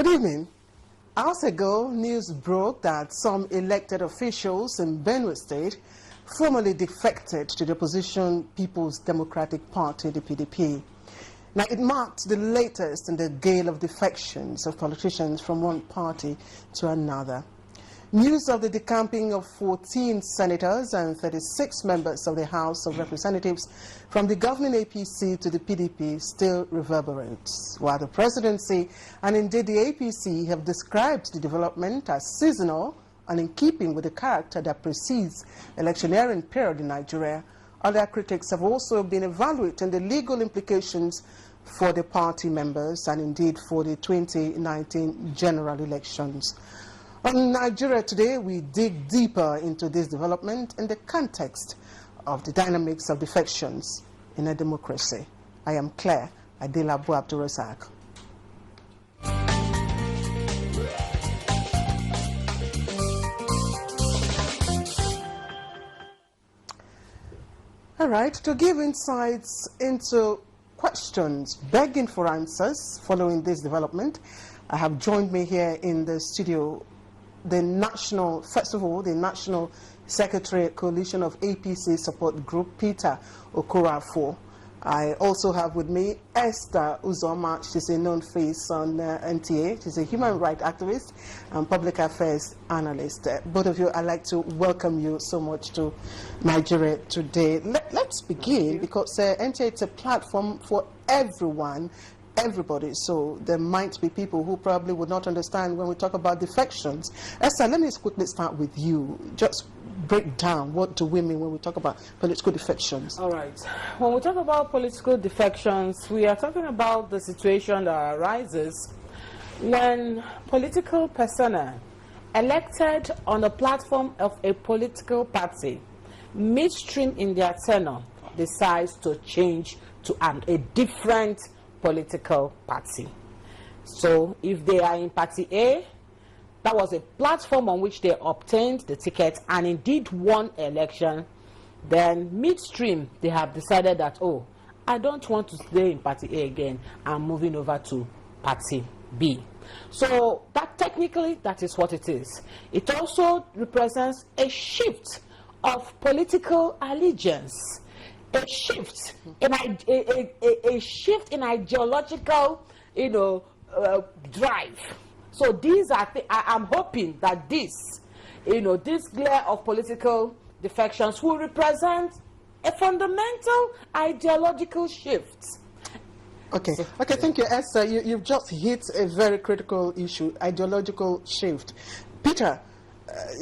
Good evening. Hours ago, news broke that some elected officials in Benue State formally defected to the opposition People's Democratic Party, the PDP. Now, it marked the latest in the gale of defections of politicians from one party to another. News of the decamping of 14 senators and 36 members of the House of Representatives from the governing APC to the PDP still reverberates, while the presidency and indeed the APC have described the development as seasonal and in keeping with the character that precedes electioneering period in Nigeria. Other critics have also been evaluating the legal implications for the party members and indeed for the 2019 general elections. On Nigeria Today, we dig deeper into this development in the context of the dynamics of defections in a democracy. I am Claire Adelabu Abdurrazak. All right, to give insights into questions begging for answers following this development, I have joined me here in the studio the National Secretary Coalition of APC Support Group, Peter Okorafor. I also have with me Esther Uzoma. She's a known face on NTA. She's a human rights activist and public affairs analyst. Both of you, I'd like to welcome you so much to Nigeria Today. Let's begin because NTA is a platform for everybody, so there might be people who probably would not understand when we talk about defections. Esther, let me just quickly start with you. Just break down, what do we mean when we talk about political defections? All right. When we talk about political defections, we are talking about the situation that arises when political personnel elected on the platform of a political party midstream in their tenure decides to change to a different political party. So if they are in party A, that was a platform on which they obtained the ticket and indeed won election, then midstream they have decided that, oh, I don't want to stay in party A again, I'm moving over to party B. So that technically, that is what it is. It also represents a shift of political allegiance, a shift in a shift in ideological, drive. So these are I'm hoping that this glare of political defections will represent a fundamental ideological shift. Okay, thank you, Esther. You've just hit a very critical issue, ideological shift. Peter,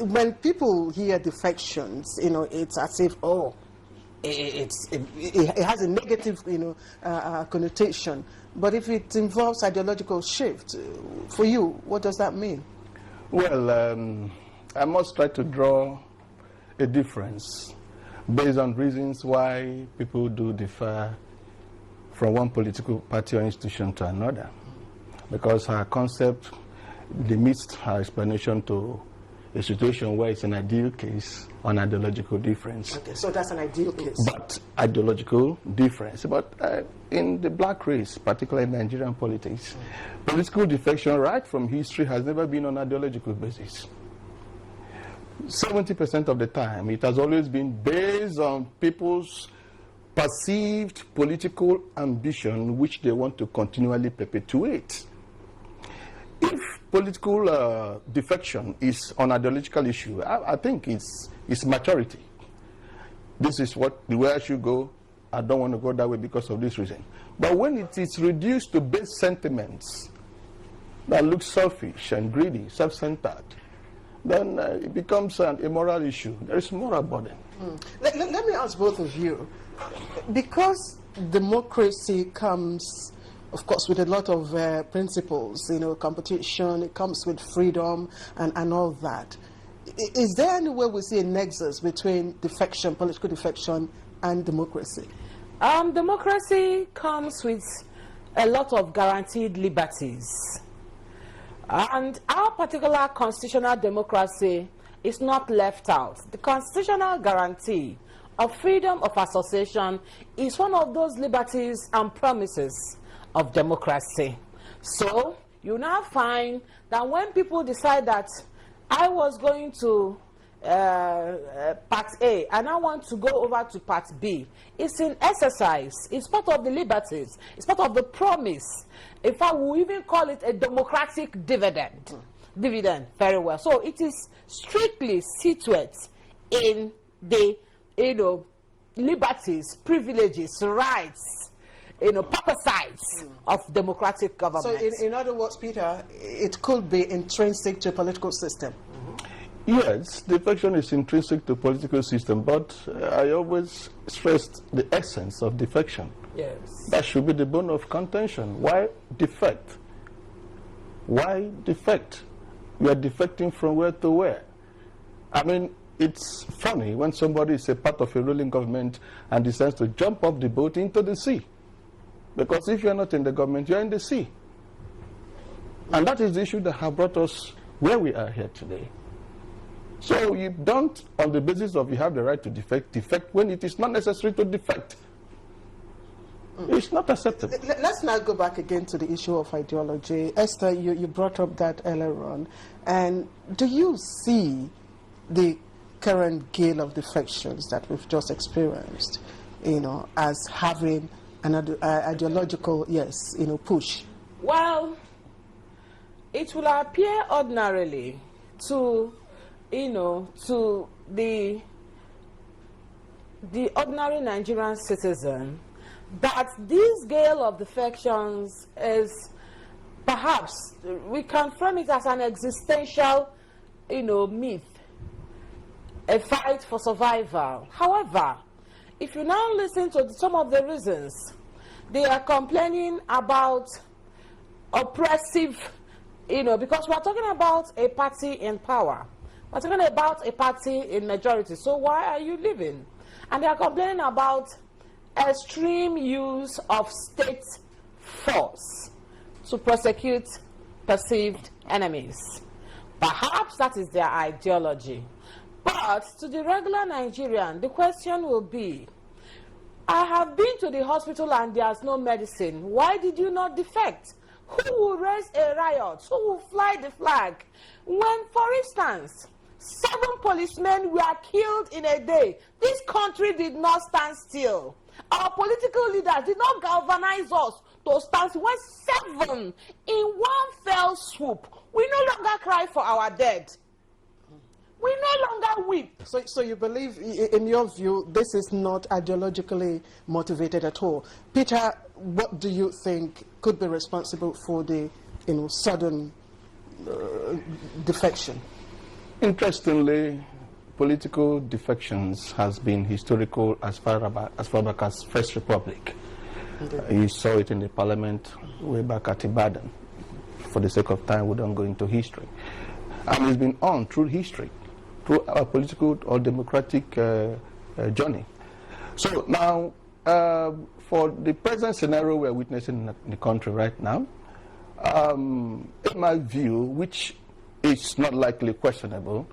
when people hear defections, it's as if, oh, it has a negative, connotation. But if it involves ideological shift, for you, what does that mean? Well, I must try to draw a difference based on reasons why people do differ from one political party or institution to another. Because her concept limits her explanation to a situation where it's an ideal case on ideological difference. Okay, so that's an ideal case. But ideological difference. But in the black race, particularly in Nigerian politics, political defection right from history has never been on ideological basis. 70% of the time, it has always been based on people's perceived political ambition, which they want to continually perpetuate. If political defection is an ideological issue, I think it's maturity. This is the way I should go. I don't want to go that way because of this reason. But when it is reduced to base sentiments that look selfish and greedy, self-centered, then it becomes an immoral issue. There is moral burden. Let me ask both of you, because democracy comes, of course, with a lot of principles, competition, it comes with freedom and all that. Is there any way we see a nexus between defection, political defection, and democracy? Democracy comes with a lot of guaranteed liberties. And our particular constitutional democracy is not left out. The constitutional guarantee of freedom of association is one of those liberties and promises of democracy. So you now find that when people decide that I was going to part A and I want to go over to part B, it's in exercise. It's part of the liberties. It's part of the promise. In fact, we even call it a democratic dividend. Dividend, very well. So it is strictly situated in the, liberties, privileges, rights, purposes of democratic government. So in other words, Peter, it could be intrinsic to a political system. Yes, defection is intrinsic to political system, but I always stressed the essence of defection. Yes. That should be the bone of contention. Why defect? Why defect? We are defecting from where to where? I mean, it's funny when somebody is a part of a ruling government and decides to jump off the boat into the sea. Because if you're not in the government, you're in the sea. And that is the issue that has brought us where we are here today. So you don't, on the basis of you have the right to defect when it is not necessary to defect. It's not acceptable. Let's now go back again to the issue of ideology. Esther, you brought up that earlier on. And do you see the current gale of defections that we've just experienced, as having an ideological, push? Well, it will appear ordinarily to to the ordinary Nigerian citizen that this gale of defections is perhaps, we can frame it as an existential, myth, a fight for survival. However, if you now listen to some of the reasons, they are complaining about oppressive, because we are talking about a party in power. We're talking about a party in majority. So why are you leaving? And they are complaining about extreme use of state force to prosecute perceived enemies. Perhaps that is their ideology. But to the regular Nigerian, the question will be, I have been to the hospital and there's no medicine. Why did you not defect? Who will raise a riot? Who will fly the flag? When, for instance, 7 policemen were killed in a day, this country did not stand still. Our political leaders did not galvanize us to stand still. When 7 in one fell swoop, we no longer cry for our dead. We no longer weep. So you believe, in your view, this is not ideologically motivated at all. Peter, what do you think could be responsible for the sudden defection? Interestingly, political defections has been historical as far back as First Republic. You saw it in the parliament way back at Ibadan. For the sake of time, we don't go into history. And it's been on through history, through our political or democratic journey. So now, for the present scenario we're witnessing in the country right now, in my view, which is not likely questionable,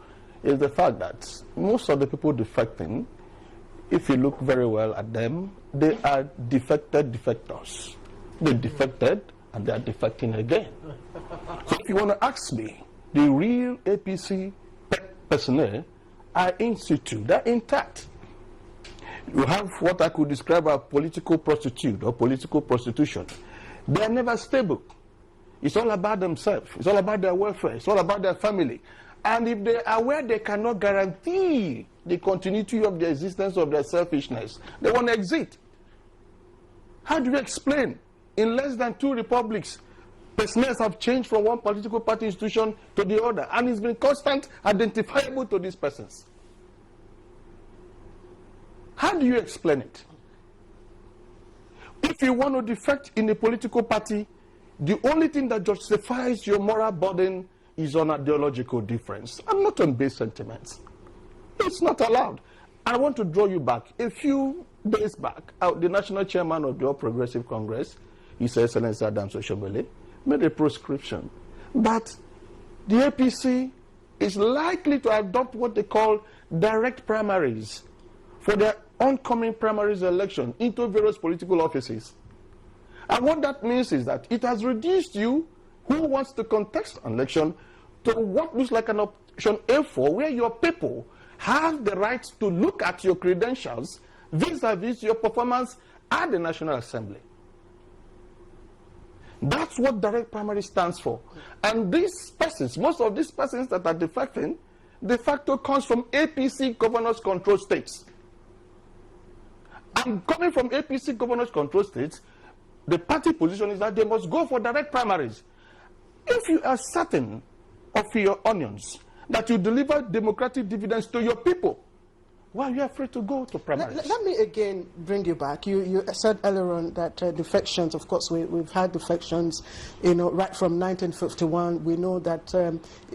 is the fact that most of the people defecting, if you look very well at them, they are defected defectors. They defected and they are defecting again. So if you want to ask me, the real APC personnel are in situ, they're intact. You have what I could describe as political prostitute or political prostitution. They are never stable. It's all about themselves. It's all about their welfare. It's all about their family. And if they are aware they cannot guarantee the continuity of the existence of their selfishness, they want to exit. How do you explain? In less than 2 republics, personnel have changed from one political party institution to the other, and it's been constant, identifiable to these persons. How do you explain it? If you want to defect in a political party, the only thing that justifies your moral burden is on ideological difference, and not on base sentiments. It's not allowed. I want to draw you back. A few days back, the national chairman of the All Progressive Congress, His Excellency Adams Oshobele, made a prescription that the APC is likely to adopt what they call direct primaries for their oncoming primaries election into various political offices. And what that means is that it has reduced you who wants to contest an election to what looks like an option A4, where your people have the right to look at your credentials vis-a-vis your performance at the National Assembly. That's what direct primary stands for. And these persons, most of these persons that are defecting, de facto comes from APC governors control states. And coming from APC governors control states, the party position is that they must go for direct primaries. If you are certain of your onions that you deliver democratic dividends to your people, why are you afraid to go to primaries? Let me again bring you back. You said earlier on that defections, of course, we've had defections, right from 1951. We know that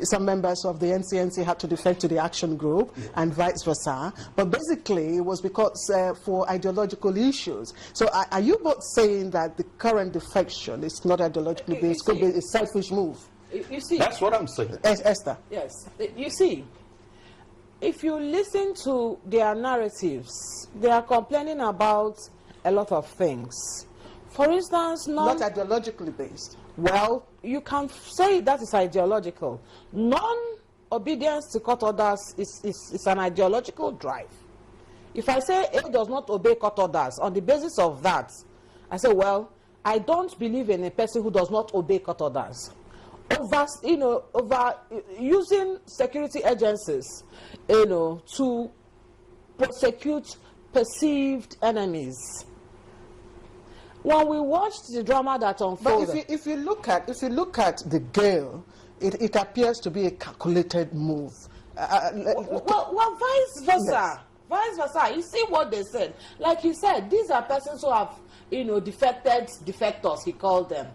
some members of the NCNC had to defect to the action group and vice versa. But basically, it was because for ideological issues. So are you both saying that the current defection is not ideologically based, could be a selfish move? You see. That's what I'm saying. Esther. Yes. You see. If you listen to their narratives, they are complaining about a lot of things. For instance, not ideologically based. Well, you can say that is ideological. Non-obedience to court orders is an ideological drive. If I say A does not obey court orders, on the basis of that, I say, well, I don't believe in a person who does not obey court orders. Over using security agencies, to prosecute perceived enemies. When we watched the drama that unfolded, but if you look at the girl, it appears to be a calculated move. Well, vice versa. Yes. Vice versa. You see what they said. Like you said, these are persons who have, defected defectors. He called them.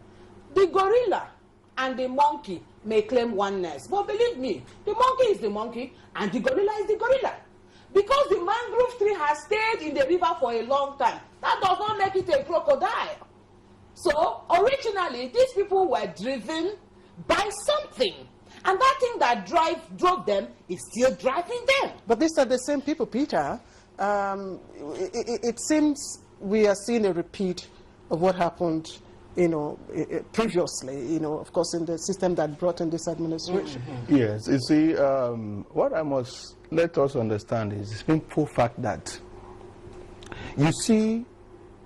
The gorilla and the monkey may claim oneness, but believe me, the monkey is the monkey and the gorilla is the gorilla. Because the mangrove tree has stayed in the river for a long time, that does not make it a crocodile. So originally, these people were driven by something, and that thing that drove them is still driving them. But these are the same people, Peter. It seems we are seeing a repeat of what happened previously, of course, in the system that brought in this administration. Mm-hmm. Yes, you see, what I must let us understand is the simple fact that, you see,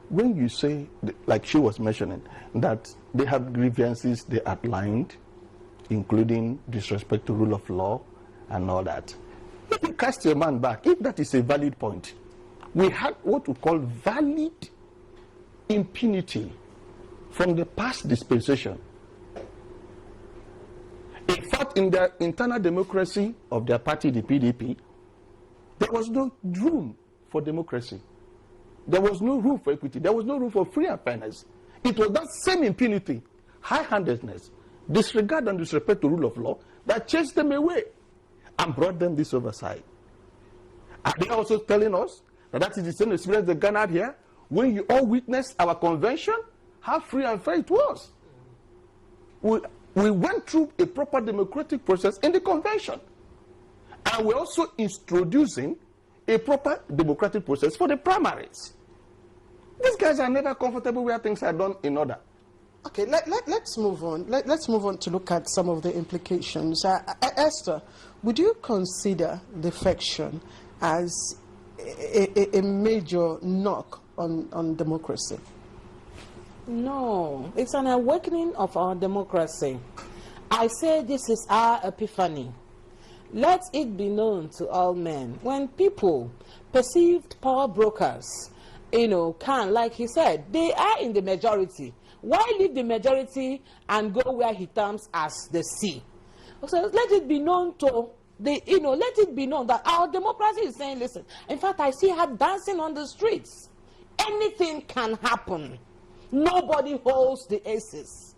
when you say, like she was mentioning, that they have grievances they outlined, including disrespect to rule of law and all that. If you cast your mind back, if that is a valid point, we had what we call valid impunity from the past dispensation. In fact, in the internal democracy of their party, the PDP, there was no room for democracy. There was no room for equity. There was no room for free and fairness. It was that same impunity, high-handedness, disregard and disrespect to rule of law that chased them away and brought them this oversight. Are they also telling us that that is the same experience they garnered here when you all witnessed our convention? How free and fair it was. We went through a proper democratic process in the convention. And we're also introducing a proper democratic process for the primaries. These guys are never comfortable where things are done in order. Okay, let's move on. Let's move on to look at some of the implications. Esther, would you consider defection as a major knock on democracy? No, it's an awakening of our democracy. I say this is our epiphany. Let it be known to all men. When people, perceived power brokers, can, like he said, they are in the majority. Why leave the majority and go where he terms as the sea? So let it be known to let it be known that our democracy is saying, listen. In fact, I see her dancing on the streets. Anything can happen. Nobody holds the aces.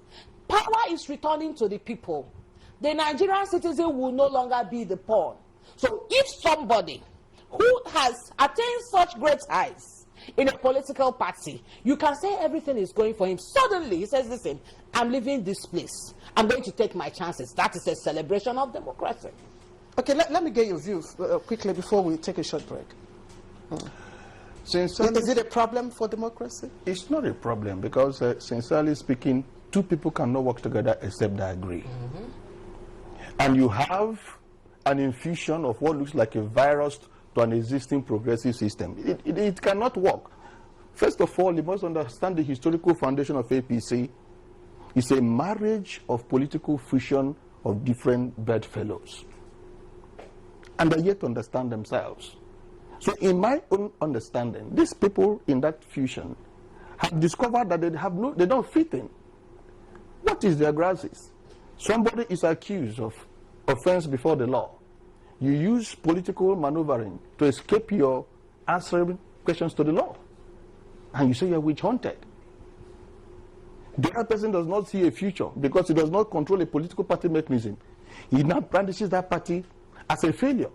Power is returning to the people. The Nigerian citizen will no longer be the pawn. So if somebody who has attained such great heights in a political party, you can say everything is going for him. Suddenly he says, listen, I'm leaving this place. I'm going to take my chances. That is a celebration of democracy. Okay, let me get your view quickly before we take a short break. Sincerely, is it a problem for democracy? It's not a problem because, sincerely speaking, two people cannot work together except they agree. And you have an infusion of what looks like a virus to an existing progressive system. It cannot work. First of all, you must understand the historical foundation of APC. It's a marriage of political fusion of different bedfellows. And they yet to understand themselves. So in my own understanding, these people in that fusion have discovered that they don't fit in. What is their crisis? Somebody is accused of offense before the law. You use political maneuvering to escape your answering questions to the law. And you say you're witch hunted. The other person does not see a future because he does not control a political party mechanism. He now brandishes that party as a failure.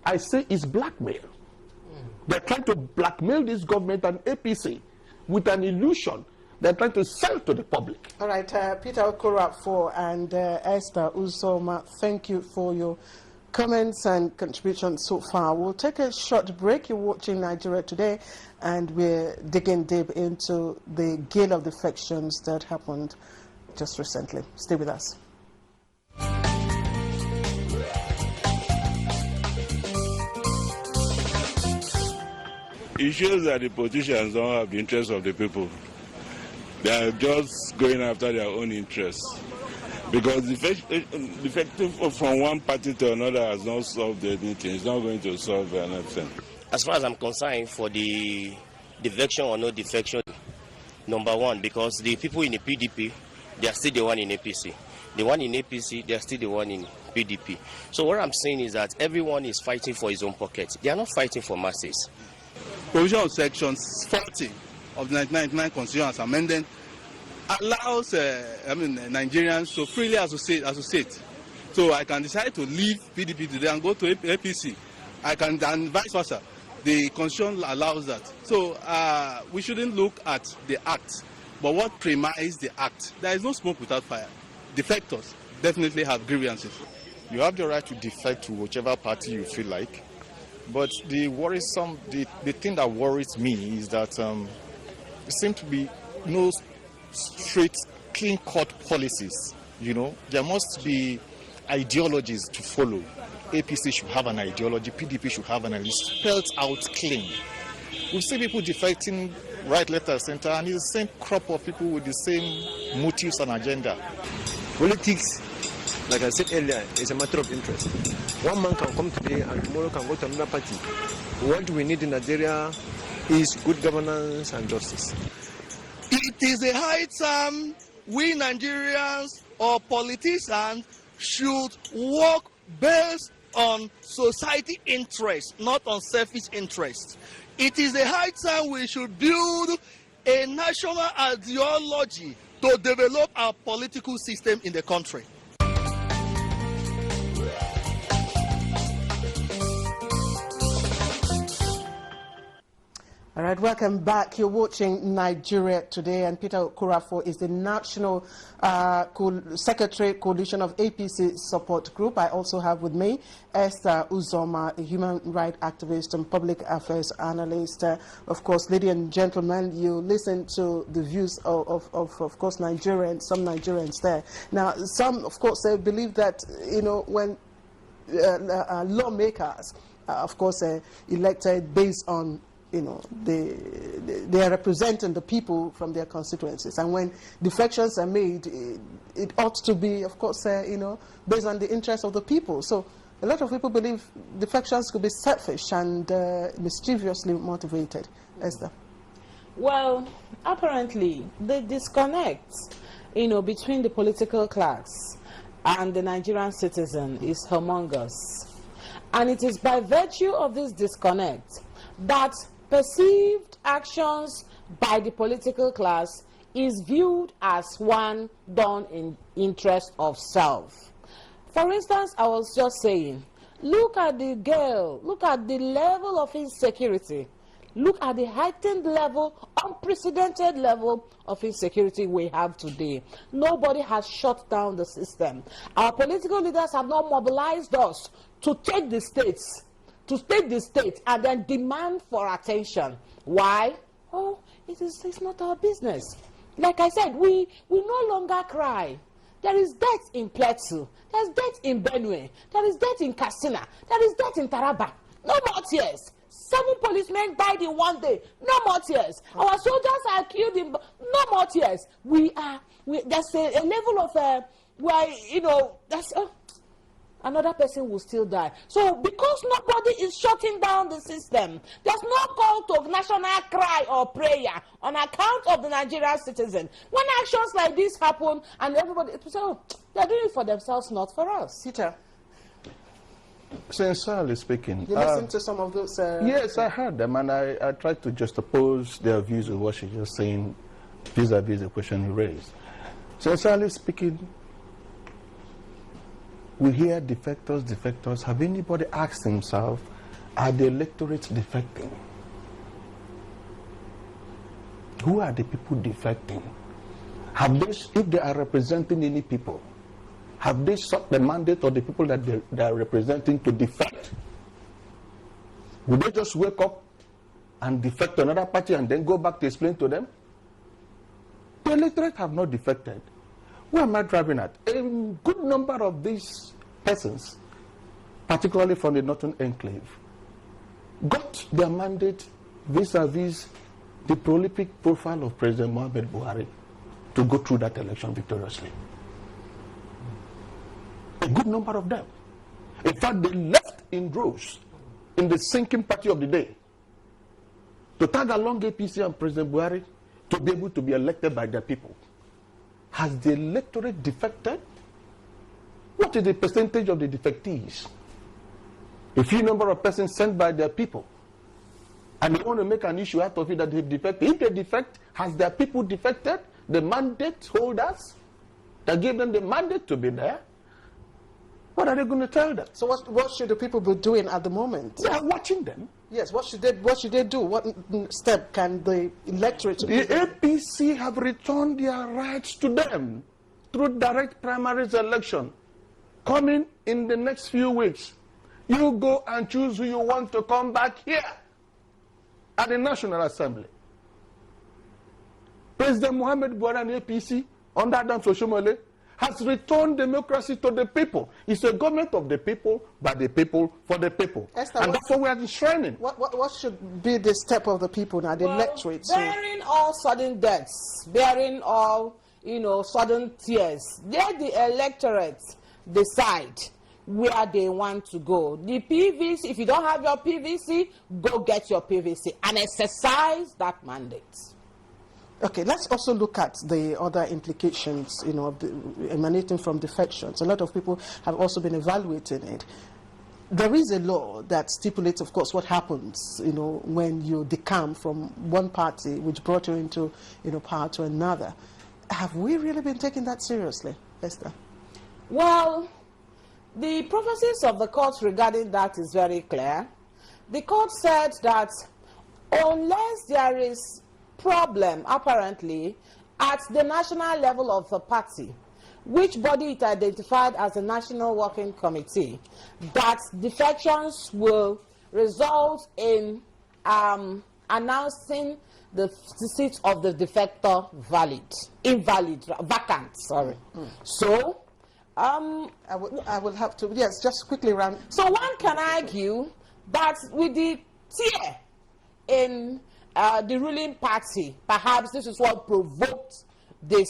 I say it's blackmail. They're trying to blackmail this government and APC with an illusion they're trying to sell to the public. All right, Peter Okorafor and Esther Uzoma, thank you for your comments and contributions so far. We'll take a short break. You're watching Nigeria Today, and we're digging deep into the gale of defections that happened just recently. Stay with us. It shows that the politicians don't have the interests of the people. They are just going after their own interests. Because defective from one party to another has not solved anything. It's not going to solve anything. As far as I'm concerned, for the defection or no defection, number one, because the people in the PDP, they are still the one in APC. The one in APC, they are still the one in PDP. So what I'm saying is that everyone is fighting for his own pocket. They are not fighting for masses. Provision of Section 40 of the 1999 Constitution as amended allows Nigerians to freely associate. So I can decide to leave PDP today and go to APC. I can, and vice versa. The Constitution allows that. So we shouldn't look at the act, but what premised the act. There is no smoke without fire. Defectors definitely have grievances. You have the right to defect to whichever party you feel like. But the thing that worries me is that there seem to be no straight, clean-cut policies. You know, there must be ideologies to follow. APC should have an ideology, PDP should have an ideology, spelled out clean. We see people defecting right, left, and center, and it's the same crop of people with the same motives and agenda. Politics, like I said earlier, is a matter of interest. One man can come today and tomorrow can go to another party. What we need in Nigeria is good governance and justice. It is a high time we Nigerians or politicians should work based on society interest, not on selfish interest. It is a high time we should build a national ideology to develop our political system in the country. All right, welcome back. You're watching Nigeria Today, and Peter Okorafor is the National Secretary Coalition of APC Support Group. I also have with me Esther Uzoma, a human rights activist and public affairs analyst. Of course, ladies and gentlemen, you listen to the views of course, Nigerians, some Nigerians there. Now, some, of course, they believe that, you know, when lawmakers, of course, elected based on, you know, they are representing the people from their constituencies, and when defections are made, it ought to be, of course, you know, based on the interests of the people. So a lot of people believe defections could be selfish and mischievously motivated. Esther? Well, apparently the disconnect, you know, between the political class and the Nigerian citizen is humongous, and it is by virtue of this disconnect that perceived actions by the political class is viewed as one done in interest of self. For instance, I was just saying, look at the girl, look at the level of insecurity, look at the heightened level, unprecedented level of insecurity we have today. Nobody has shut down the system. Our political leaders have not mobilized us to take the states, and then demand for attention. Why? Oh, it's not our business. like I said, we no longer cry. There is death in Plateau. There's death in Benue. There is death in Katsina. There is death in Taraba. No more tears. 7 policemen died in one day. No more tears. Our soldiers are killed in. No more tears. There's a level of where, you know, that's another person will still die. So because nobody is shutting down the system, there's no call to national cry or prayer on account of the Nigerian citizen. When actions like this happen and everybody, so they're doing it for themselves, not for us. Peter, Sincerely speaking, you listened to some of those. yes, I heard them, and I tried to juxtapose their views with what she's just saying vis-a-vis the question you raised. Sincerely speaking, we hear defectors. Have anybody asked himself, are the electorates defecting? Who are the people defecting? Have they, if they are representing any people, have they sought the mandate of the people that they are representing to defect? Would they just wake up and defect to another party and then go back to explain to them? The electorate have not defected. Where am I driving at? A good number of these persons, particularly from the Northern Enclave, got their mandate vis-a-vis the prolific profile of President Muhammad Buhari to go through that election victoriously. A good number of them. In fact, they left in droves in the sinking party of the day to tag along APC and President Buhari to be able to be elected by their people. Has the electorate defected? What is the percentage of the defectees? A few number of persons sent by their people, and they want to make an issue out of it that they defected. If they defect, has their people defected? The mandate holders that gave them the mandate to be there? What are they going to tell them? So what should the people be doing at the moment? They are watching them. Yes, what should they do? What step can the electorate do? The APC have returned their rights to them through direct primaries election coming in the next few weeks. You go and choose who you want to come back here at the National Assembly. President Muhammad Buhari and APC under Adams Oshomole has returned democracy to the people. It's a government of the people, by the people, for the people. Esther, and that's what we are enshrining. What should be the step of the people now, the electorate? Bearing all sudden deaths, bearing all, sudden tears, let the electorate decide where they want to go. The PVC, if you don't have your PVC, go get your PVC and exercise that mandate. Okay, let's also look at the other implications, emanating from defections. A lot of people have also been evaluating it. There is a law that stipulates, of course, what happens, when you decamp from one party, which brought you into, power, to another. Have we really been taking that seriously, Esther? Well, the prophecies of the court regarding that is very clear. The court said that unless there is problem, apparently, at the national level of the party, which body it identified as the National Working Committee, that defections will result in announcing the seat of the defector vacant. So, I will have to, yes, just quickly run. So one can argue that with the tear in the ruling party, perhaps this is what provoked this,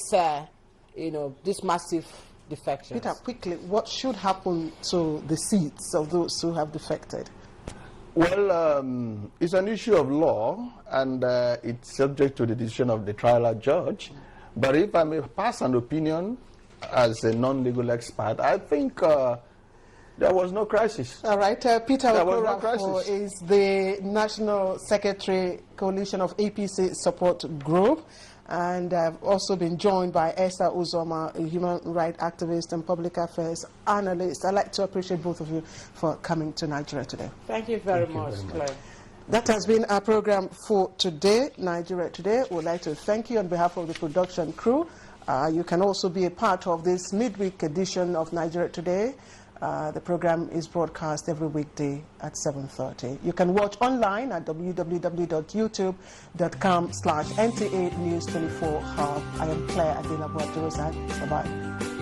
this massive defection. Peter, quickly, what should happen to the seats of those who have defected? Well, it's an issue of law, and it's subject to the decision of the trial judge. But if I may pass an opinion as a non-legal expert, I think there was no crisis. All right. Peter There was no Okorafo crisis. is the National Secretary Coalition of APC Support Group. And I've also been joined by Esther Uzoma, a human rights activist and public affairs analyst. I'd like to appreciate both of you for coming to Nigeria today. Thank you very much, Claire. That has been our program for today, Nigeria Today. We'd like to thank you on behalf of the production crew. You can also be a part of this midweek edition of Nigeria Today The program is broadcast every weekday at 7:30. You can watch online at www.youtube.com/NTA News 24 Hub. I am Claire Adela Bouabdurozak. Bye-bye.